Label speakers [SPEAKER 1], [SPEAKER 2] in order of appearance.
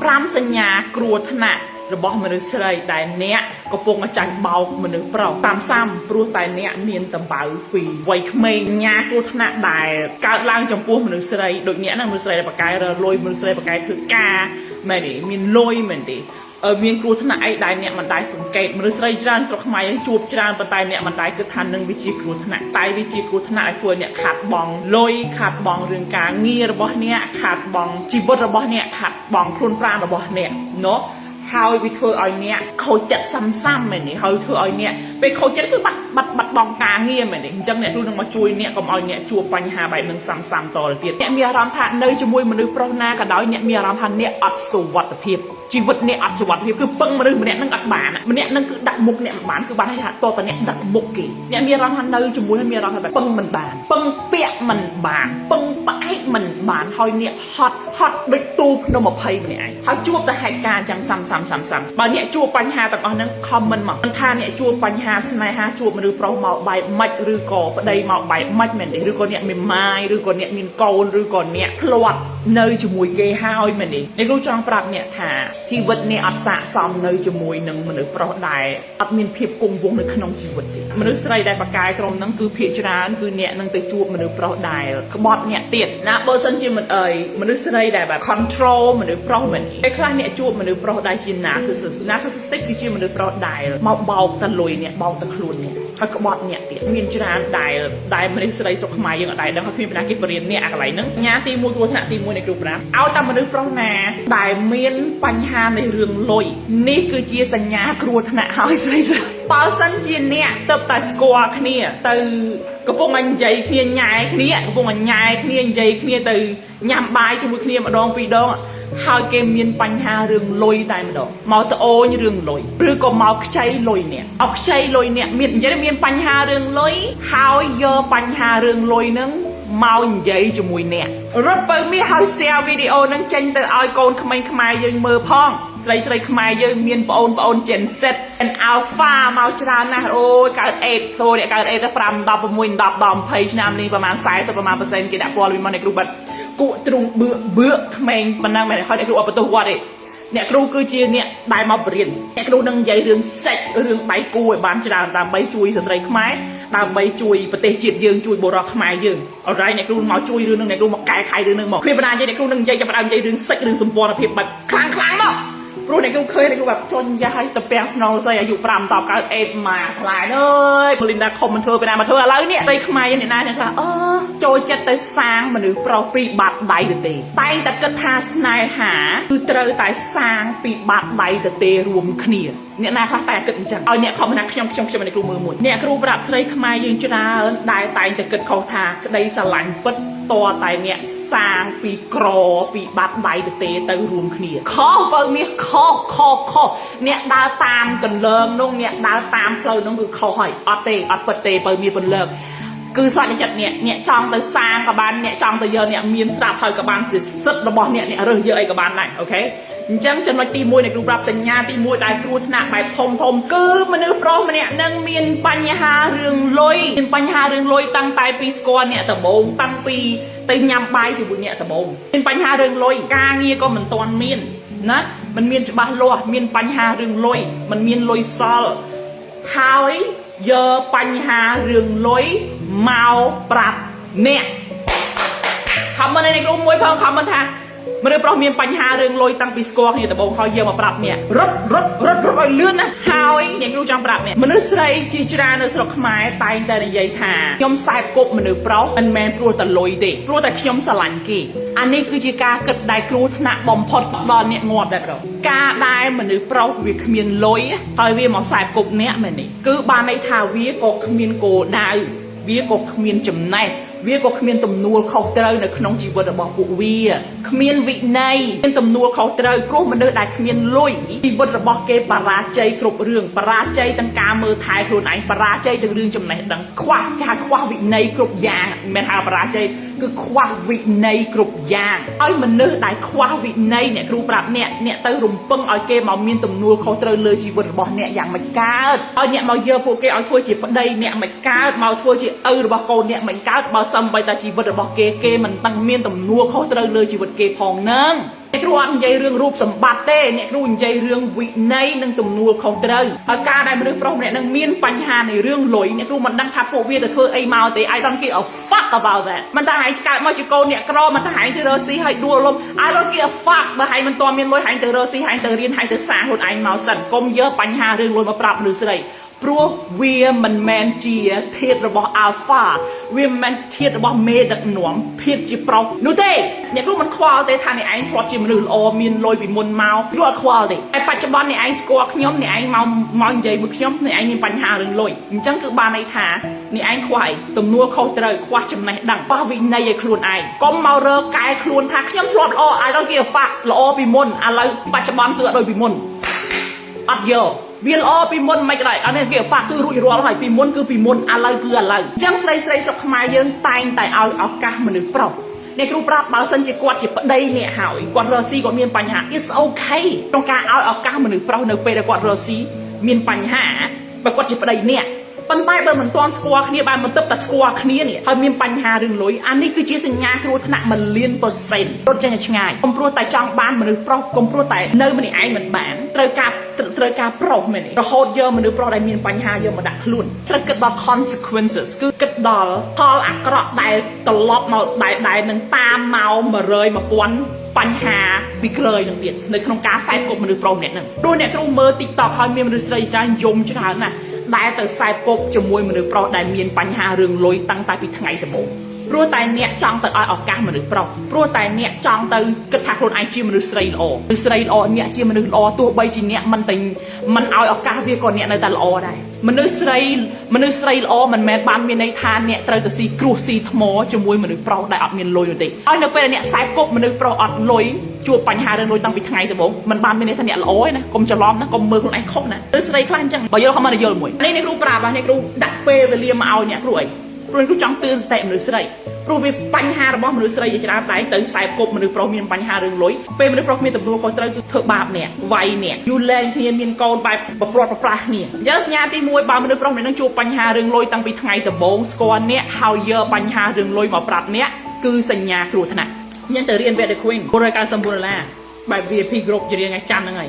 [SPEAKER 1] 5សញ្ញាគ្រោះថ្នាក់របស់មនុស្សស្រីដែលអ្នកកំពុងចាញ់បោកមនុស្សប្រុសតាមសាមព្រោះតែអ្នកមានតម្រូវពីវ័យក្មេងញ៉ាគ្រោះថ្នាក់ដែលកើតឡើងចំពោះមនុស្សស្រីដូចអ្នកហ្នឹងមនុស្សស្រីដែលបកកាយរលួយមនុស្សស្រីបកកាយធ្វើការមែនទេមានលុយមែនទេមានគ្រោះថ្នាក់អីដែលអ្នកមិនដែលសង្កេតមនុស្សស្រីច្រើនស្រុកខ្មែរជួបច្រើនប៉ុន្តែអ្នកមិនដែលគិតថានឹងវាជាគ្រោះថ្នាក់តែវាជាគ្រោះថ្នាក់ឲ្យធ្វើអ្នកខាត់បងលុយខាត់បងរឿងការងាររបស់អ្នកខាត់បងជីវិតរបស់អ្នកខាត់បងខ្លួនប្រាណរបស់អ្នកណោះហើយវាធ្វើឲ្យអ្នកខូចចិត្តសាំមែនទេហើយធ្វើឲ្យអ្នកពេលខូចចិត្តគឺបាត់បង់ការងារមែនទេអញ្ចឹងអ្នកគ្រូនឹងមកជួយអ្នកកុំឲ្យអ្នកជួបបញ្ហាបែបនឹងសាំតទៅទៀតអ្នកមានអារម្មណ៍ថានៅជាមួយមនុស្សប្រុសណាក៏ដោយអ្នកមានអារម្មណ៍ថាអ្នកអត់សុវត្ថិភាពជីវិតអ្នកអត់សុវត្ថិភាពគឺពឹងមនុស្សម្នាក់នឹងអត់បានម្នាក់នឹងគឺដាក់មុខអ្នកមិនបានគឺបានឲ្យថាតតែអ្នកដាក់មុខគេអ្នកមានអារម្មណ៍ថានៅជាមួយមានអារម្មណ៍ថាពឹងមិនបានពឹងពាក់មិនបានពឹងផ្អែកមិនបានហើយអ្នកហត់ដូចទូភ្នំ20ម្នាក់ឯងហើយជួបតែហេតុការណ៍អញ្ចឹងសាំបើអ្នកជួបបញ្ហាទាំងអស់ហ្នឹង comment មកមិនថាអ្នកជួបបញ្ហាស្នេហាជួបមនុស្សប្រុសមកបែបម៉េចឬក៏ប្តីមកបែបម៉េចមែនទេឬក៏អ្នកមានម៉ាយឬក៏អ្នកមានកូនឬក៏អ្នកធ្លាប់នៅជាមួយគេហើយមែនទេអ្នកគ្រូចង់ប្រាប់អ្នកថាជីវិតអ្នកអត់ស័ក្តិសមនៅជាមួយនឹងមនុស្សប្រុសដែលអត់មានភាពគង់វង្សនៅក្នុងជីវិតទេមនុស្សស្រីដែលបកកាយក្រុមហ្នឹងគឺភាគច្រើនគឺអ្នកនឹងទៅជួបមនុស្សប្រុសដែលក្បត់អ្នកទៀតណាបើសិនជាមនុស្សស្រីដែលបែប control មនុស្សប្រុសមែនទេខ្លះអ្នកជួបមនុស្សប្រុសដែលជា narcissistic គឺជាមនុស្សប្រុសដែលមកបោកតលុយអ្នកបោកតខ្លួនអ្នកហើយក្បត់អ្នកទៀតមានច្រើនដែលមនុស្សស្រីស្រុកខ្មែរយើងអត់ដែលដឹងថាគ្មានបណ្ណាគេបរៀនអ្នកអាកន្លែងហ្នឹងញ៉ាទី1គ្រោះថ្នាក់ទី1នៃគ្រូប្រាំឲ្យតែមនុស្សប្រុសណាដែលមានបញ្ហានៃរឿងលុយនេះគឺជាសញ្ញាគ្រោះថ្នាក់ហើយស្រីបើសិនជាអ្នកទៅតែស្គាល់គ្នាទៅកំពុងតែនិយាយគ្នាញ៉ែគ្នាកំពុងតែញ៉ែគ្នានិយាយគ្នាទៅញ៉ាំបាយជាមួយគ្នាម្ដងពីរដងហើយគេមានបញ្ហារឿងលុយតែម្ដងមកត្អូញរឿងលុយឬក៏មកខ្ចីលុយអ្នកអត់ខ្ចីលុយអ្នកមាននិយាយមានបញ្ហារឿងលុយហើយយកបញ្ហារឿងលុយហ្នឹងមកនិយាយជាមួយអ្នករត់បើមានហើយ share វីដេអូហ្នឹងចេញទៅឲ្យកូនក្មេងខ្មែរយើងមើលផងស្រីខ្មែរយើងមានប្អូន Gen Z and Alpha មកច្រើនណាស់អូយកើតអេតសូអ្នកកើតអេតទៅ5 10 6 10 10 20ឆ្នាំនេះប្រហែល40ប្រហែល%គេដាក់ព័ត៌មានមកអ្នកគ្រូបាត់គក់ទ្រូងបឿក្មេងប៉ុណ្ណឹងមែនហើយអ្នកគ្រូអត់បន្ទោសគាត់ទេអ្នកគ្រូគឺជាអ្នកដែលមកបរៀនអ្នកគ្រូនឹងនិយាយរឿងសេចរឿងដៃគូឲ្យបានច្រើនដើម្បីជួយស្ត្រីខ្មែរដើម្បីជួយប្រទេសជាតិយើងជួយបុរសខ្មែរយើងអរ៉ៃអ្នកគ្រូមកជួយរឿងនឹងអ្នកគ្រូមកកែខៃរឿងនឹងមកគ្មានបណ្ដានិយាយអ្នកគ្រូនឹងនិយាយចាប់ផ្ដើមនិយាយរឿងសេចរឿងសម្ព័ន្ធភាពបែបខ្លាំងមកព្រោះអ្នកគ្រូឃើញអ្នកគ្រូแบบចុញយ៉ាឲ្យទៅពាំងស្នងស្អីអាយុ5 10កើតអេតមកខ្លាចអើយប៉ូលីនដាខំមិនធ្វើពេលណាមកធ្វើឥឡូវនេះស្រីខ្មែរអ្នកណាអ្នកខ្លះចូលចិត្តទៅសាងមនុស្សប្រុសពីបាត់ដៃទៅទេតែងតែគិតថាស្នេហាគឺត្រូវតែសាងពីបាត់ដៃទៅទេរួមគ្នាអ្នកណាខ្លះតែគិតអញ្ចឹងឲ្យអ្នកខំណាខ្ញុំអ្នកគ្រូមើលមួយអ្នកគ្រូប្រាប់ស្រីខ្មែរយើងច្រើនដែលតែងតែគិតខុសថាក្តីស្រឡាញ់ពិតតតែអ្នកសាងពីក្រពីបាត់ដៃទៅទេទៅរួមគ្នាខុសបើមានខុសអ្នកដើរតាមកន្លើងនោះអ្នកដើរតាមផ្លូវនោះគឺខុសហើយអត់ទេអត់ពិតទេបើមានពន្លឺគឺស្វែងចិត្តអ្នកចង់ទៅសាងក៏បានអ្នកចង់ទៅយកអ្នកមានស្រាប់ហើយក៏បានសិទ្ធិរបស់អ្នករើសយកអីក៏បានដែរអូខេអញ្ចឹងចំណុចទី1នៃគ្រូប្រាប់សញ្ញាទី1ដែលគ្រោះថ្នាក់បែបធំគឺមនុស្សប្រុសម្នាក់នឹងមានបញ្ហារឿងលុយតាំងតែពីស្គាល់អ្នកដំបូងតាំងពីទៅញ៉ាំបាយជាមួយអ្នកដំបូងមានបញ្ហារឿងលុយការងារក៏មិនទាន់មានណាมันមានច្បាស់លាស់មានបញ្ហារឿងលុយมันមានលុយសល់ហើយយកបញ្ហារឿងលុយមកប្រាប់អ្នកខំមិនในគ្រូមួយផងខំមិនថាមនុស្សប្រុសមានបញ្ហារឿងលុយតាំងពីស្គាល់គ្នាដំបូងហើយយកមកប្រាប់អ្នករត់ឲ្យលឿនណាហើយអ្នកគ្រូចង់ប្រាប់អ្នកមនុស្សស្រីជាច្រើននៅស្រុកខ្មែរតែងតែនិយាយថាខ្ញុំសែបគប់មនុស្សប្រុសមិនមែនព្រោះតែលុយទេព្រោះតែខ្ញុំស្រឡាញ់គេអានេះគឺជាការគិតដែលគ្រោះថ្នាក់បំផុតដល់អ្នកងាប់ដែរប្រុសការដែលមនុស្សប្រុសវាគ្មានលុយហើយវាមកសែបគប់អ្នកមែនទេគឺបានន័យថាវាក៏គ្មានគោលដៅវាក៏គ្មានចំណេះវាក៏គ្មានទំនួលខុសត្រូវនៅក្នុងជីវិតរបស់ពួកវាគ្មានវិន័យមានទំនួលខុសត្រូវព្រោះមនុស្សដែលគ្មានលុយជីវិតរបស់គេបរាជ័យគ្រប់រឿងបរាជ័យទាំងការមើលថែខ្លួនឯងបរាជ័យទាំងរឿងចំណេះដឹងខ្វះការខ្វះវិន័យគ្រប់យ៉ាងមិនមែនថាបរាជ័យគឺខ្វះវិន័យគ្រប់យ៉ាងឲ្យមនុស្សដែលខ្វះវិន័យអ្នកគ្រូប្រាប់អ្នកទៅរំពឹងឲ្យគេមកមានទំនួលខុសត្រូវលើជីវិតរបស់អ្នកយ៉ាងមិនកើតឲ្យអ្នកមកយកពួកគេឲ្យធ្វើជាប្តីអ្នកមិនកើតមកធ្វើជាឪរបស់កូនអ្នកមិនកើតបើសំបីតែជីវិតរបស់គេមិនតាំងមានទំនួលខុសត្រូវលើជីវិតគេផងហ្នឹង អ្នកគ្រូអត់និយាយរឿងរូបសម្បត្តិទេអ្នកគ្រូនិយាយរឿងវិន័យនិងទំនួលខុសត្រូវហើយការដែលមនុស្សប្រុសម្នាក់នឹងមានបញ្ហានៃរឿងលុយអ្នកគ្រូមិនដឹងថាពួកវាទៅធ្វើអីមកទេ I don't give a fuck about that មិនថាហែងកើតមកជាកូនអ្នកក្រមិនថាហែងទៅរកស៊ីហើយដួលលំ I don't give a fuck បើហែងមិនទាន់មានលុយហែងទៅរកស៊ីហែងទៅរៀនហែងទៅសាងខ្លួនឯងមកសិនកុំយកបញ្ហារឿងលុយមកប្រាប់មនុស្សស្រីព្រោះវាមិនមែនជាធាតុរបស់ alpha វាមិនមែនធាតុរបស់មេដឹកនាំភាពជាប្រុសនោះទេអ្នកគ្រូមិនខ្វល់ទេថាអ្នកឯងធ្លាប់ជាមនុស្សល្អមានលុយពីមុនមកគ្រូអត់ខ្វល់ទេតែបច្ចុប្បន្នអ្នកឯងស្គាល់ខ្ញុំអ្នកឯងមកនិយាយមួយខ្ញុំអ្នកឯងមានបញ្ហារឿងលុយអញ្ចឹងគឺបានន័យថាអ្នកឯងខ្វះអីទំនួលខុសត្រូវខ្វះចំណេះដឹងខ្វះវិន័យឲ្យខ្លួនឯងកុំមករកកែខ្លួនថាខ្ញុំធ្លាប់ល្អ I don't give a fuck ល្អពីមុនឥឡូវបច្ចុប្បន្នគឺអត់ដូចពីមុនអត់យកវាល្អពីមុនមិនក៏ដោយអានេះវាហ្វាក់គឺរួចរាល់ហើយពីមុនគឺពីមុនឥឡូវគឺឥឡូវអញ្ចឹងស្រីស្រុកខ្មែរយើងតែងតែឲ្យឱកាសមនុស្សប្រុសអ្នកគ្រូប្រាប់បើសិនជាគាត់ជាប្តីអ្នកហើយគាត់រកស៊ីគាត់មានបញ្ហា It's okay ក្នុងការឲ្យឱកាសមនុស្សប្រុសនៅពេលដែលគាត់រកស៊ីមានបញ្ហាបើគាត់ជាប្តីអ្នកប៉ុន្តែបើមិនទាន់ស្គាល់គ្នាបានមិនទឹកតែស្គាល់គ្នានេះហើយមានបញ្ហារឿងលុយអានេះគឺជាសញ្ញាគ្រោះថ្នាក់1,000,000%រត់ចេញឲ្យឆ្ងាយកុំព្រោះតែចង់បានមនុស្សប្រុសកុំព្រោះតែនៅម្នាក់ឯងមិនបានត្រូវការប្រុសមែនទេរហូតយកមនុស្សប្រុសដែលមានបញ្ហាយកមកដាក់ខ្លួនត្រូវគិតដល់ consequences គឺគិតដល់ផលអាក្រក់ដែលត្រឡប់មកដែលនឹងតាមមក100,000បញ្ហាពីក្រោយនឹងទៀតនៅក្នុងការខ្សែគប់មនុស្សប្រុសម្នាក់ហ្នឹងព្រោះអ្នកគ្រូមើល TikTok ហើយមានមនុស្សស្រីច្រើនយំច្រើនណាស់ដែលទៅខ្សែគប់ជាមួយមនុស្សប្រុសដែលមានបញ្ហារឿងលុយតាំងតែពីថ្ងៃដំបូងព្រោះតែអ្នកចង់ទៅឲ្យឱកាសមនុស្សប្រុសព្រោះតែអ្នកចង់ទៅគិតថាខ្លួនឯងជាមនុស្សស្រីល្អមនុស្សស្រីល្អអ្នកជាមនុស្សល្អទោះបីជាអ្នកមិនឲ្យឱកាសវាក៏អ្នកនៅតែល្អដែរមនុស្សស្រីល្អមិនមែនបានមានន័យថាអ្នកត្រូវទៅស៊ីគ្រោះស៊ីថ្មជាមួយមនុស្សប្រុសដែលអត់មានលុយនោះទេហើយនៅពេលដែលអ្នកខ្សែគប់មនុស្សប្រុសអត់លុយជួបបញ្ហារឿងលុយតាំងពីថ្ងៃដំបូងមិនបានមានន័យថាអ្នកល្អទេណាកុំច្រឡំណាកុំមើលខ្លួនឯងខុសណាទៅស្រីខ្លះអញ្ចឹងបើយល់ខំមកយល់មួយនេះអ្នកគ្រូប្រាប់អ្នកគ្រូដាក់ពេលវេលាមកឲ្យអ្នកគ្រូអីព្រោះគ្រូចង់ទឿនសតិមនុស្សស្រីព្រោះវាបញ្ហារបស់មនុស្សស្រីជាច្រើនតែទៅខ្សែគប់មនុស្សប្រុសមានបញ្ហារឿងលុយពេលមនុស្សប្រុសមានទំនួលខុសត្រូវគឺធ្វើបាបអ្នកវាយអ្នកយូរលែងគ្នាមានកូនបែបប្រព្រឹត្តប្រប្រាស់គ្នាអញ្ចឹងសញ្ញាទី1បើមនុស្សប្រុសម្នាក់នឹងជួបបញ្ហារឿងលុយតាំងពីថ្ងៃដំបូងស្គាល់អ្នកហើយយកបញ្ហារឿងលុយមកប្រាប់អ្នកគឺសញ្ញាគ្រោះថ្នាក់អញ្ចឹងទៅរៀន Vet the Queen $499 បែប VIP group ជារៀងថ្ងៃច័ន្ទហ្នឹងហើយ